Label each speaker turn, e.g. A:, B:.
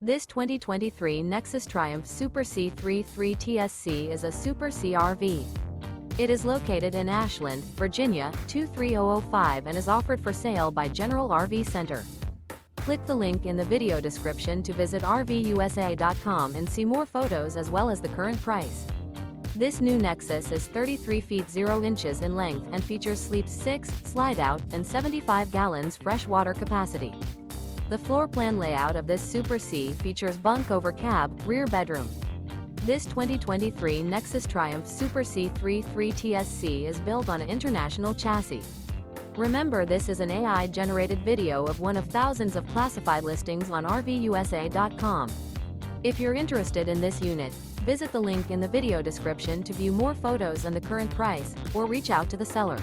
A: This 2023 Nexus Triumph Super C 3.3 TSC is a Super C RV. It is located in Ashland, Virginia, 23005 and is offered for sale by General RV Center. Click the link in the video description to visit RVUSA.com and see more photos as well as the current price. This new Nexus is 33 feet 0 inches in length and features sleep 6, slide-out, and 75 gallons fresh water capacity. The floor plan layout of this Super C features bunk over cab, rear bedroom. This 2023 Nexus Triumph Super C 3.3 TSC is built on an international chassis. Remember, this is an AI-generated video of one of thousands of classified listings on RVUSA.com. If you're interested in this unit, visit the link in the video description to view more photos and the current price, or reach out to the seller.